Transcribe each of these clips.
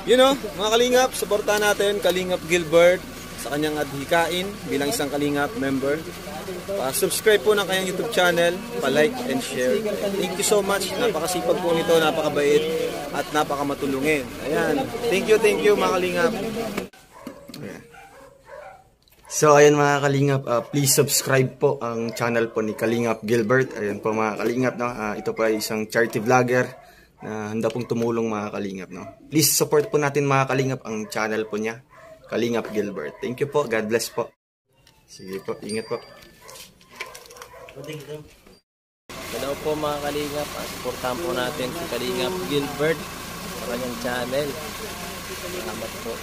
You know, mga Kalingap, suportahan natin Kalingap Gilbert sa kanyang adhikain bilang isang Kalingap member. Subscribe po ng kanyang YouTube channel, pa-like and share. Thank you so much. Napakasipag po nito, napakabait at napakamatulungin. Ayan. Thank you mga Kalingap. So ayan mga Kalingap, please subscribe po ang channel po ni Kalingap Gilbert. Ayan po mga Kalingap, no? Ito po ay isang charity vlogger na handa pong tumulong mga Kalingap, no? Please support po natin mga Kalingap ang channel po niya, Kalingap Gilbert. Thank you po, God bless po. Sige po, ingat po. Hello po mga Kalingap, supportahan po natin si Kalingap Gilbert sa kanyang channel. Salamat po.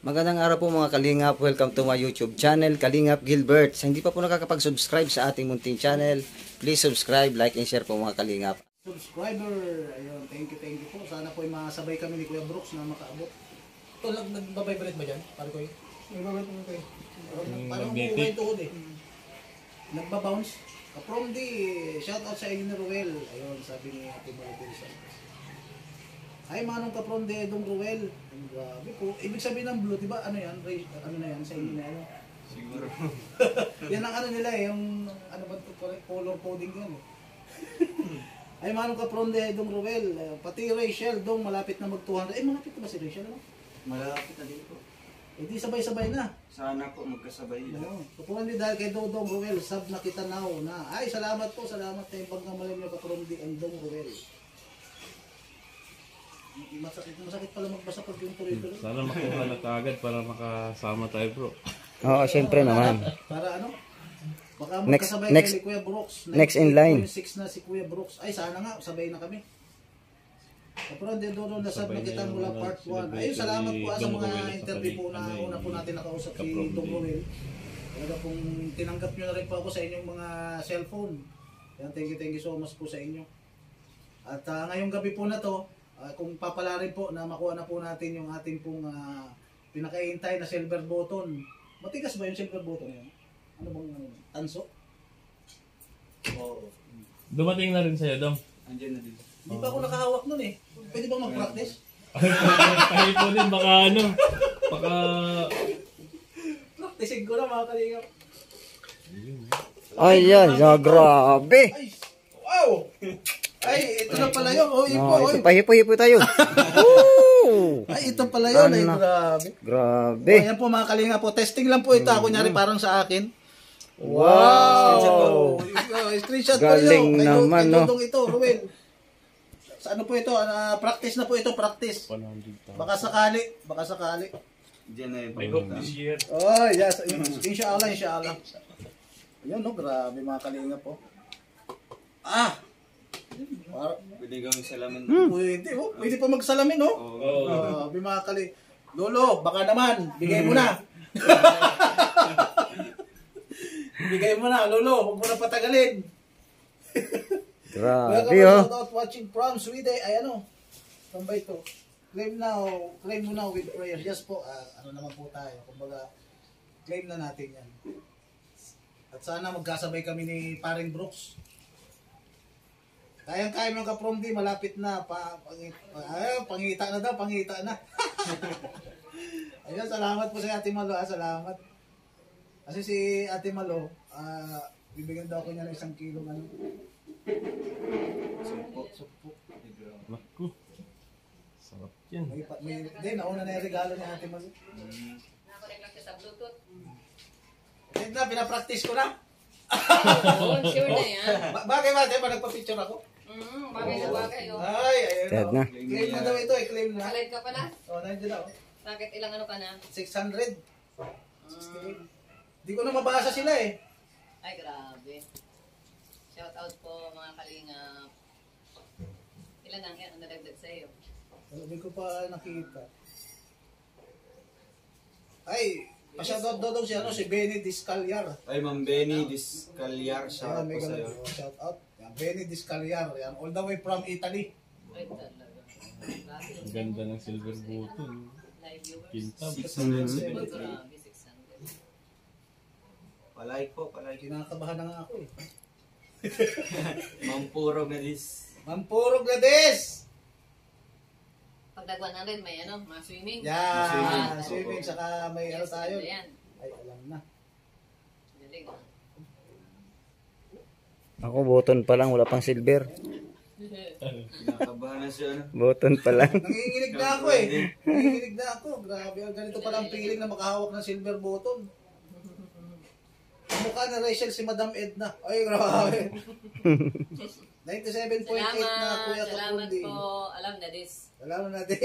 Magandang araw po mga Kalingap, welcome to my YouTube channel, Kalingap Gilbert. Sa hindi pa po nakakapag-subscribe sa ating munting channel, please subscribe, like and share po mga Kalingap. Subscriber, ayun, thank you po. Sana po yung makasabay kami ni Kuya Brooks na makaabot. Ito, nagbabibrate ba dyan? Paano ko yun? Nagbabibrate mo kayo. Parang buhay ito ko eh. Nagbabounce. From the shoutout sa inyo ni Ruel. Ayun, sabi ni Ate Maripilson. Ay, manong ka from the Dong Ruel. Grabe po. Ibig sabihin ng blue, diba? Ano yan? Ano na yan? Sa inyo na yan? Siguro. Yan ang ano nila eh. Yung, ano ba ito? Color coding yan eh. Ay, manong ka from the Dong Ruel. Pati Rachel, Dong, malapit na mag-200. Eh, malapit na ba si Rachel? Ano? Malapit na din po. Eh, di sabay-sabay na. Sana po magkasabay. Ano? Pupunan din dahil kay Dong Ruel, sub na kita now na. Ay, salamat po, salamat na yung pagkamalim niyo ka from the Dong Ruel. Masakit pala magbasa pag yung tuloy-tuloy. Sana makuha na kaagad para makasama tayo bro. Oo, syempre naman. Para ano? Baka Next- magkasabay next- kay Kuya Brooks. next in line. 6 na si Kuya Brooks. Ay, sana nga, sabay na kami. Pero hindi doon na Sabay na kita yung mula mga part 1. celebration Ayun, salamat po ni sa Dong mga Ruel at interview po saka na ni una po natin nakausap si Kaprom Dong din. Ruel. Kaya kung tinanggap nyo na rin po ako sa inyong mga cellphone. Yan, thank you so much po sa inyo. At ngayong gabi po na to, kung papalarin po na makuha na po natin yung ating pong pinakaihintay na silver button. Matigas ba yung silver button yan? Ano bang tanso? Oo. Dumating na rin sa'yo, Dong. Andiyan na din. Hindi pa ako nakahawak nun eh. Pwede ba mag-practice? Kahit po din, baka ano, baka... Practicing ko na mga Kalingap. Ay, yan, grabe. Ay, wow! Ay, ito na pala yun. Oh, ipo, Oh, ito pa, hipo tayo. Woo! Ay, ito pala yun. Ay, Ano? grabe. Grabe. Ayan po mga Kalingap po. Testing lang po ito. Kunyari parang sa akin. Wow! Screenshot po Galing ito. naman, no? Kay ito, Ruel. Sa ano po ito? Practice na po ito. Practice. 100,000. Baka sakali. Baka sakali. Diyan na yung I hope this year. Oh, yes. Inshallah, inshallah. Ayan, no? Grabe mga Kalingap po. Pwede gawing salamin. Pwede, oh. Pwede pa magsalamin, oh. Grabe mga Kalingap. Lolo, baka naman. Bigay mo na. Bigay mo na, Lolo. Huwag mo na patagalin. Grabe, Welcome oh. out watching from Sweden. Ay, ano? Saan ba ito? Claim now. Claim mo now with prayers. Yes po. Ano naman po tayo. Kumbaga, claim na natin yan. At sana magkasabay kami ni Paring Brooks. Kayang-kaya mga ka-prom di, malapit na. Pangita na daw, pangita na. Ayun, salamat po sa Ate Malo. Salamat. Kasi si Ate Malo, bibigyan daw ako niya ng 1 kilo ano. Supo. Naku. Sarap yan. Hindi, nauna na yung regalo ni Ate Malo. Nakunik lang siya sa Bluetooth. Hindi na, pinapractice ko na. Oo, sure na yan. Bagay ba? Diba nagpa-picture ako? Bagay na bagay. Oh. Ay, ayun. Dead na. Claim na daw ito eh, claim na. Salad ka pala? Nandiyan na. Bakit ilang ano ka na? 600. 68. Di ko na mabasa sila eh. Ay, grabe. Shout out po mga Kalingap. Ilan ang yan ang nadagdag sa iyo? Hindi ko pa nakita. Ay, pa-shoutout daw si Benny Discalyar. Ay, Ma'am Benny Discalyar. Shout Ayan, may po sa'yo. ganun. Shout out. Yan, Benny Discalyar. Yan, all the way from Italy. Ay, talaga. Grabe. Ang ganda ng silver button. Live viewers. Kintab. 670. Grabe, 600. Palike po, palike. Kinakabahan na nga ako eh. Ma'am Puro Gadis. Mampurog Gladys! Pagdagwan na rin, may ano, mga swimming. Yan, swimming, saka may ano Yes, tayo. yan. Ay, alam na. Galing. Ako, button pa lang, wala pang silver. Kinakabahan na siya. Button pa lang. Nanginginig na ako eh. Nanginginig na ako. Grabe, ganito pala ang feeling na makahawak ng silver button. Mukha na Rachel si Madam Edna. Ay, grabe. 97.8 na Kuya Salamat Kapundi. po. Alam na this. Salamat natin.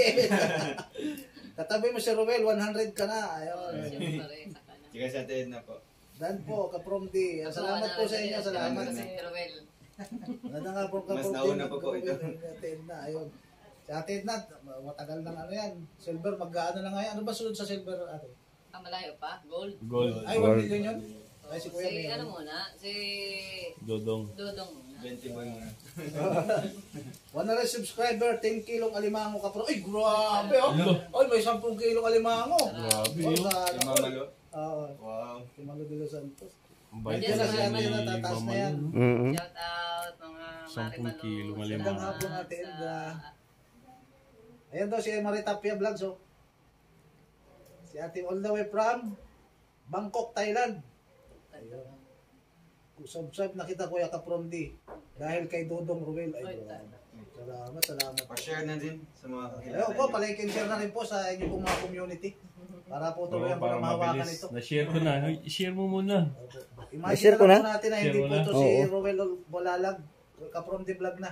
Katabi mo si Ruel, 100 ka na. Ayun. Siyempre, saka na. Sige sa atin na po. Dan po, Kapromdi. Salamat po sa inyo. Salamat. Si Roel. Ganda nga po Mas Kapromdi. nauna pa po ito. Ate Edna, ayun. Si Ate Edna, matagal ng ano yan. Silver, mag-ano na nga yan. Ano ba sunod sa silver, ate? Malayo pa. Gold. Gold. Ay, 1 million yun? Ay, si Kuya Si may ano muna? Si Dodong. Dodong muna. 20 boy muna. 100 subscriber, 10 kilong alimango ka pro. Ay, grabe oh. Ay, may 10 kilong alimango. Grabe Oh, yun. sa- Si Mamalo. Oo. Wow. Si Malo de los Santos. Ang bait Nandiyan na kasi si Ate ni Edna, tataas na yan. Mama. Shout out mga 10 kilo Marimalo. malimang. Magandang hapon, Ate Edna. Ayan daw si Marie Tapia Vlogs oh. Si Ate all the way from Bangkok, Thailand. Ayun. Subscribe na kita Kuya Kapromdi dahil kay Dodong Ruel. Ay, salamat, salamat. Pa-share na din sa mga kakilala. Ayun po, palike and share na rin po sa inyo pong mga community. Para po tuloy Oo, ang para pagmamahawakan mabilis. ito. Na-share ko na. I-share mo muna. Imagine share ko na na? lang po natin na Share hindi mo po na? ito si Oo. Ruel Bolalag. Kapromdi vlog na.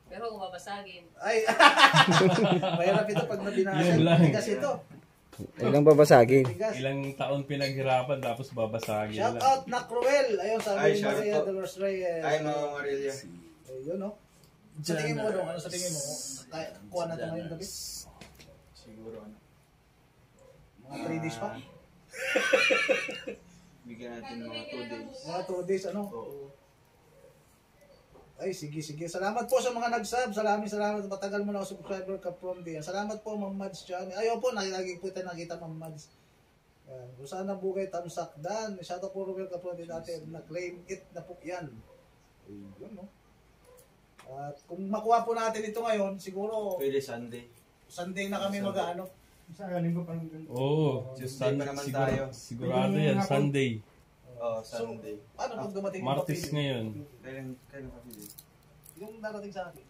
Pero kung babasagin. Ay, mahirap ito pag nabinasa. Yun lang. Tigas ito. Ilang babasagin. Tigas. Ilang taon pinaghirapan tapos babasagin Shout lang. out na Cruel. Ayun, Ay, sabi ni shout Maria out. de los Reyes. Ay, mga Marilia. Ayun, no? Sa tingin mo, Dong? Ano sa tingin mo? Kaya, kuha natin ngayong gabi? Siguro ano. Mga 3 days pa? Bigyan natin mga 2 days. Mga 2 days, ano? Oo. Ay, sige, sige. Salamat po sa mga nag-sub. Salamat. Matagal mo na ako subscriber ka from there. Salamat po, Ma'am Mads Chan. Ayaw po, lagi po tayo nakita, Ma'am Mads. Yan. Rosana Bugay, Tamsak Dan. Shoutout po, Ruel ka from there natin. Na-claim it na po yan. Ayun, no? At kung makuha po natin ito ngayon, siguro Pwede Sunday. Sunday na kami mag-ano. Oo. Tuesday pa naman tayo. Sigurado yan. Sunday. Oh, Sunday. Paano pag dumating yung Martes papel? ngayon. Kailan pa pili? Yung darating sa akin.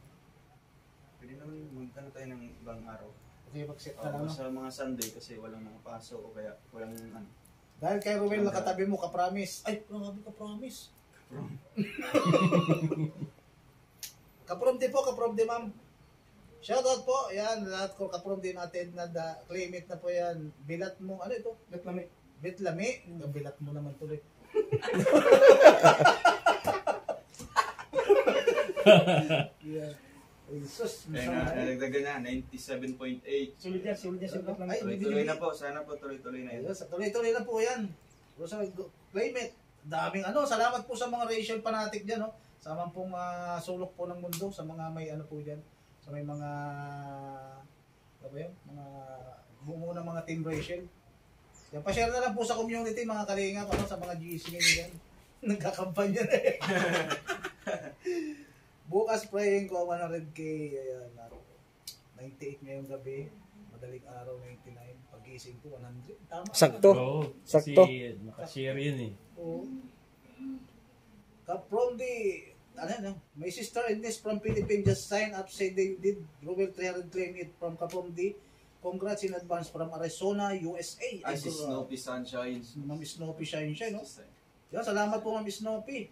Pwede naman magkano tayo ng ibang araw. Kasi mag-set na lang. no? Sa mga Sunday kasi walang mga pasok o kaya walang ano. Dahil kay Ruel nakatabi mo, ka-promise. Ay, grabe ka-promise. Kapromdi po, kapromdi ma'am. Shoutout po, yan, lahat ko kapromdi natin na claim it na po yan. Bilat mo, ano ito? Bitlami. Bitlami? Bilat mo naman tuloy. Yeah. Ay, sus, Kaya nga, nagdagan na, 97.8. Sulit yan, Ay, Tuloy-tuloy na po, sana po tuloy-tuloy na yun. Ayun, tuloy-tuloy na po yan. Rosa, claim it. Daming ano, salamat po sa mga racial fanatic dyan, no? Sa mga pong sulok po ng mundo, sa mga may ano po dyan, sa may mga, ano ba yun? Mga bumuo ng mga team racial. Yan, pa-share na lang po sa community, mga kalingap, ano, sa mga GC ngayon yan. Nagkakampanya na eh. Bukas praying ko 100k, ayan, 98 ngayong gabi, madaling araw 99, pagising ko 100, tama. Sakto. Oo. Sakto. Kasi nakashare yun eh. Oo. From the, ano, my sister Ines from Philippines just signed up, say they did Ruel 300 claim it from Kapomdi. Congrats in advance from Arizona, USA. Ay, si Snoopy Sunshine. Ma'am Snoopy Shine siya, no? Yan, salamat po Ma'am Snoopy.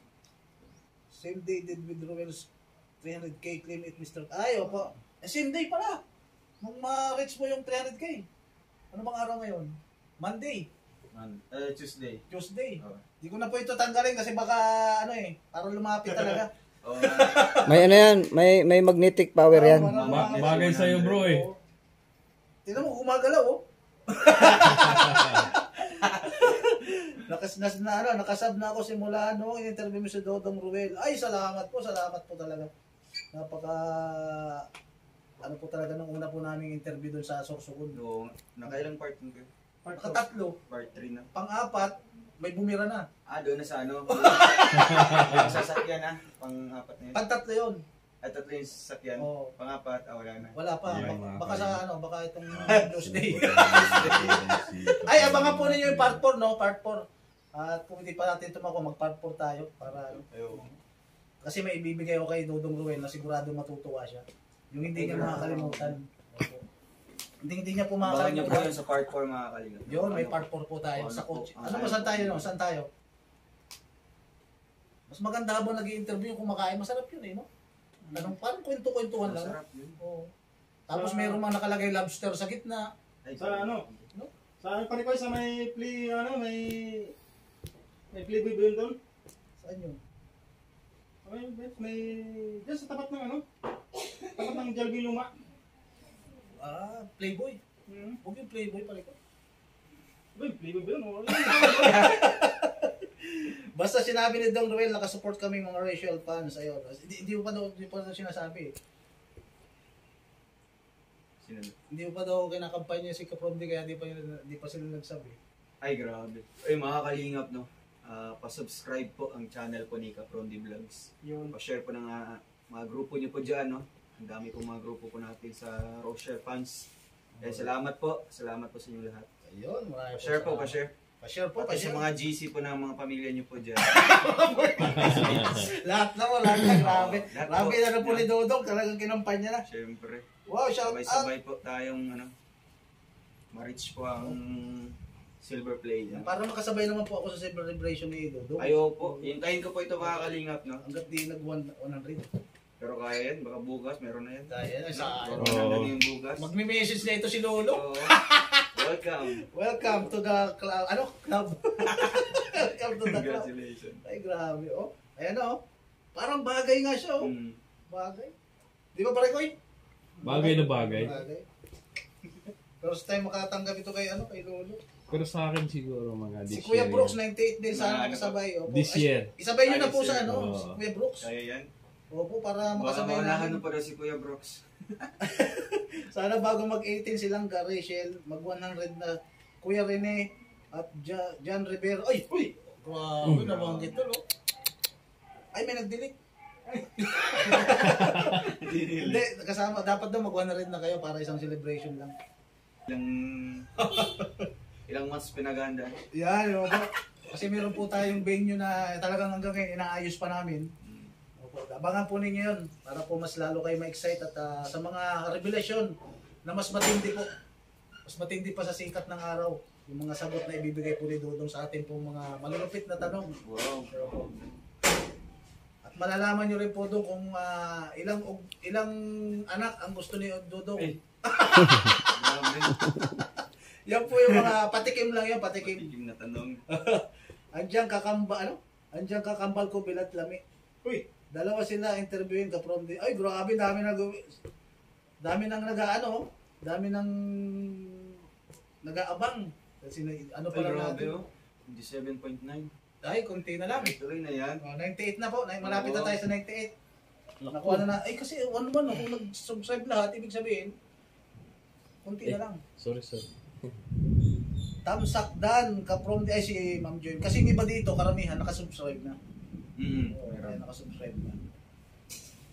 Same day did with Ruel's 300k claim it, Mr. Ay, opo. Same day pala. Nung ma-reach mo yung 300k. Ano bang araw ngayon? Monday. Tuesday. Tuesday. Oh. Hindi ko na po ito tanggalin kasi baka ano eh, para lumapit talaga. Oh, May ano yan, may magnetic power yan. Bagay sa'yo bro eh. Tignan mo, gumagalaw oh. Nakasab na ako simula no, in-interview mo si Dodong Ruel. Ay, salamat po talaga. Napaka ano po talaga nung una po naming interview doon sa Sorsogon. no, nakailang part yun kayo? Nakatatlo, Part 3 na. pang-apat, may bumira na. Doon na sa ano. Sasakyan na. Pang-apat na yun. Pang-tatlo yun. At tatlo yung sasakyan. Oo. Pangapat, wala na. Wala pa. Yeah, mga Baka sa kalingap. ano, baka itong Tuesday. Ay, abangan po ninyo yung part 4, no? Part 4. At kung hindi pa natin tumako, mag-part 4 tayo para Ayun. kasi may ibibigay ko kay Dodong Ruel na sigurado matutuwa siya. Yung hindi niya makakalimutan. Opo. Hindi niya po Abangan niyo po makakalimutan. yun sa part 4 mga kalingap. Yun, may part 4 po tayo sa coach. Ano ba, saan tayo, no? Saan tayo? Mas maganda habang nag-i-interview yung kumakain. Masarap yun eh, no? Anong parang kwento-kwentuhan lang. Masarap yun. Oo. Tapos mayroong mga nakalagay lobster sa gitna. Ay, Sa ano? No? Sa ano pa rin ko, sa may Playboy ba yun doon? Saan yun? May, dyan sa tapat ng ano? Tapat ng Jalby Luma. Playboy. Hmm. Huwag yung Playboy pala ko. Ba, Playboy ba yun? Wala. Basta sinabi ni Dong Ruel, nakasupport kami mga racial fans. Ayun. Hindi pa daw sinasabi. Sino? Hindi pa daw kinakampanya si Kaprondi kaya di pa sila nagsabi. Ay, grabe. Ay, mga kalingap, no? Pa-subscribe po ang channel po ni Kaprondi Vlogs. Yun. Pa-share po ng mga grupo niyo po dyan, no? Ang dami pong mga grupo po natin sa Rocher fans. Kaya salamat po. Salamat po sa inyo lahat. Ayun, marami Pa-share po, salamat. pa-share. Pa-share po, Pati sa pa-share. mga GC po ng mga pamilya niyo po dyan. Lahat na mo, lahat na. Grabe. Lahat Grabe po. na po ni Dodong. Talagang kinampanya na. Siyempre. Wow, shout out. Sabay-sabay po tayong, ma-reach po ang silver play. No? Para makasabay naman po ako sa celebration ni Dodong. Ayo po. Hintayin ko po ito mga kalingap, no? Hanggat di nag-100. Pero kaya yan. Baka bukas, meron na yan. Dahil sa Meron na yan yung bukas. magme-message na ito si Lolo. So, welcome. Welcome to the club. Ano? Club. Welcome to the club. Congratulations. Ay, grabe. Oh. Ayan oh. Parang bagay nga siya oh. Mm. Bagay. Di ba pare Koy? Bagay na bagay. Bagay. First time makatanggap ito kay kay Lolo. Pero sa akin siguro mga Si this Kuya year Brooks, yan. 98 din sana Ano makasabay. Opo. This Ay, year. Isabay nyo na po This sa year. Oo. si Kuya Brooks. Kaya yan. Opo, para Baka makasabay maunahan na. mo pa daw si Kuya Brooks. Sana bago mag-18 silang ka, Rachel, mag-100 na Kuya Rene at John Rivera. Ay! Uy! Grabe, nabanggit to, no? Ay, may nag-delete. Hindi, kasama, dapat daw mag-100 na kayo para isang celebration lang. Ilang months pinaganda. Yan, yun po. Kasi meron po tayong venue na talagang hanggang ngayon inaayos pa namin. Opo, abangan po ninyo yun para po mas lalo kayo ma-excite at sa mga revelation na mas matindi po. Mas matindi pa sa sikat ng araw. Yung mga sagot na ibibigay po ni Dodong sa atin po mga malulupit na tanong. Wow. At malalaman nyo rin po doon kung ilang anak ang gusto ni Dodong. Eh. Grabe. Yan po yung mga patikim lang yan, patikim. Patikim na tanong. Andiyan kakambal ko bilat lami. Uy, dalawa sila interviewin ka from the... Ay, grabe, dami nang nag-aano, dami nang nag-aabang. Kasi ano Ay, pala grabe, natin. oh. 27.9. Ay, konti na lang. Tuloy na yan. 98 na po, malapit na tayo sa 98. Nakuha na. Ay, kasi ano man, kung nag-subscribe lahat, ibig sabihin, konti na lang. Sorry. Tamsakdan ka from the... Ay, si Ma'am Joy. Kasi yung iba dito, karamihan, nakasubscribe na. Oo, kaya nakasubscribe na.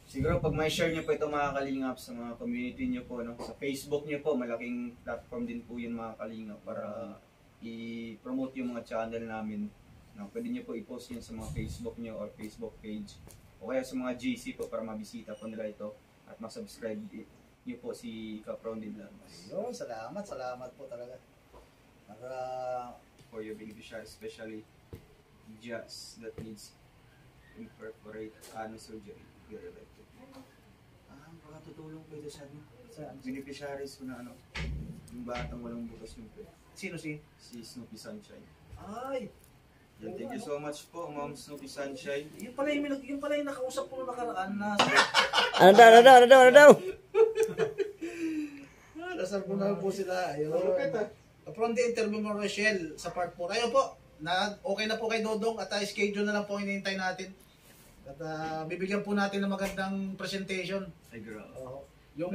Siguro pag may share niyo po ito mga kalingap sa mga community niyo po, no? Sa Facebook niyo po, malaking platform din po yun mga kalingap para i-promote yung mga channel namin. No? Pwede niyo po i-post yun sa mga Facebook niyo or Facebook page. O kaya sa mga GC po para mabisita po nila ito at masubscribe niyo po si Kaprondi Vlogs. Yun, salamat po talaga. For your beneficiary, especially just that needs incorporate surgery. Baka tutulong po ito sa beneficiaries ko na yung batang walang bukas yung pwede. Sino si? Si Snoopy Sunshine. Ay! Yan, thank you so much po, Ma'am Snoopy Sunshine. Yun pala yung nakausap ko nung nakaraan na... Ano daw? Nasal ko na po sila. Ayun. From the interview mo, Rochelle, sa part 4. Ayun po, okay na po kay Dodong at schedule na lang po hinihintay natin. At bibigyan po natin ng magandang presentation. Ay, girl. Yung...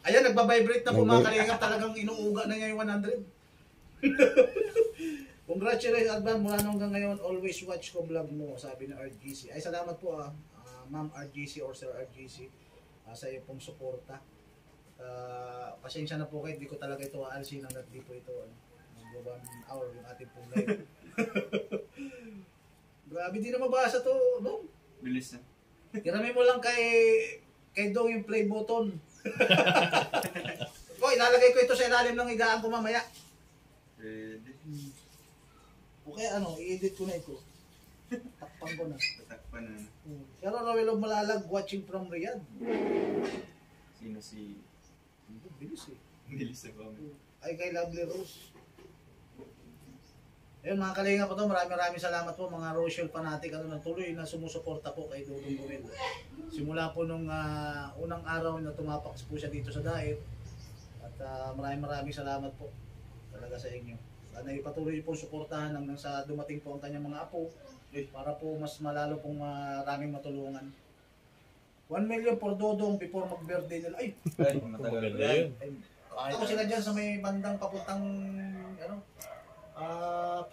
Ayan, nagbabibrate na po mga kalingap. Talagang inuuga na niya yung 100. Congratulations, Advan. Mula nung hanggang ngayon, always watch ko vlog mo, sabi ni RGC. Ay, salamat po Ma'am RGC or Sir RGC sa iyo pong suporta. Pasensya na po kayo, hindi ko talaga ito aalsin hanggat di po ito mag 1 hour yung ating pong live. Grabe, di na mabasa to, no? Bilis na. Kirami mo lang kay Dong yung play button. O, ilalagay ko ito sa ilalim ng higaan ko mamaya. Pwede. Okay, i-edit ko na ito. Takpan ko na. Tatakpan na. Pero Roel of Malalag watching from Riyadh. Sino si... Bilis eh. Bilis na ba? Ay kay Lovely Rose. Ayun mga kalinga po to, maraming salamat po mga Rochelle fanatic tuloy na sumusuporta po kay Dudong Guwel. Simula po nung unang araw na tumapak po siya dito sa Daet. At maraming salamat po talaga sa inyo. Sana ipatuloy po suportahan hanggang sa dumating po ang kanyang mga apo para po mas malalo pong maraming matulungan. 1 million for Dodong before mag-birthday nila. Ay! Maganda yun. Ako sila dyan sa may bandang papuntang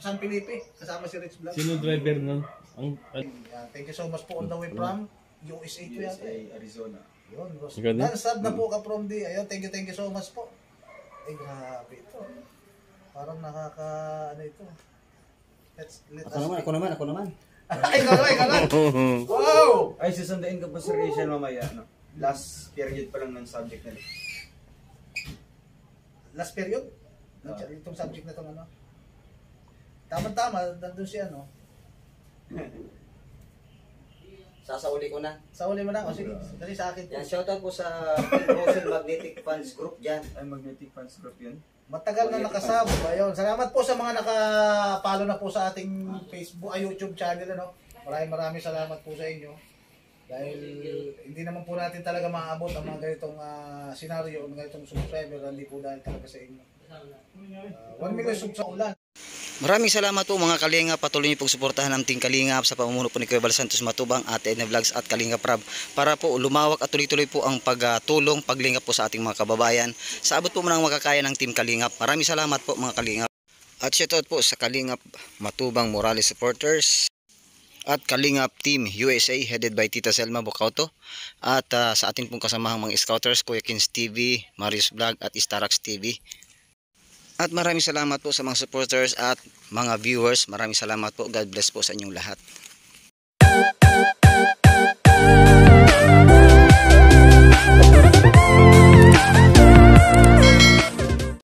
San Felipe, kasama si Rich Vlog. Sino driver nun? Thank you so much po all the way from USA to yan. Arizona. Yun, Ross. Maganda. Dan-sad na po ka from the, ayun, thank you so much po. Ay, grabe ito. Parang ito. Ako naman. Ay, ikaw naman. Wow! Ay, susundain ka pa sa Rachel mamaya, no? Last period pa lang ng subject na rin. Last period? Itong subject na itong Tama-tama, nandun siya, Sasauli ko na. Sa uli mo na, sige. Kasi sa akin. Yan, shoutout po sa Promotion Magnetic Fans Group dyan. Ay, Magnetic Fans Group yun. Matagal na nakasabo. Ayun. Salamat po sa mga nakapalo na po sa ating Facebook, YouTube channel. Maraming salamat po sa inyo. Dahil hindi naman po natin talaga maaabot ang mga ganitong senaryo, mga ganitong subscriber, hindi po dahil talaga sa inyo. 1 million subs sa ulan. Maraming salamat po mga Kalingap. Patuloy niyo pong suportahan ng Team Kalingap sa pamumuno po ni Kuya Val Santos Matubang, Ate Edna Vlogs at Kalingap Rab para po lumawak at tuloy-tuloy po ang pagtulong, paglingap po sa ating mga kababayan. Sa abot po ng makakaya ng Team Kalingap. Maraming salamat po mga Kalingap. At shoutout po sa Kalingap Matubang Morales supporters at Kalingap Team USA headed by Tita Selma Bocauto at sa ating pong kasamahang mga scouters, Kuya Kins TV, Marius Vlog at Starax TV. At maraming salamat po sa mga supporters at mga viewers. Maraming salamat po. God bless po sa inyong lahat.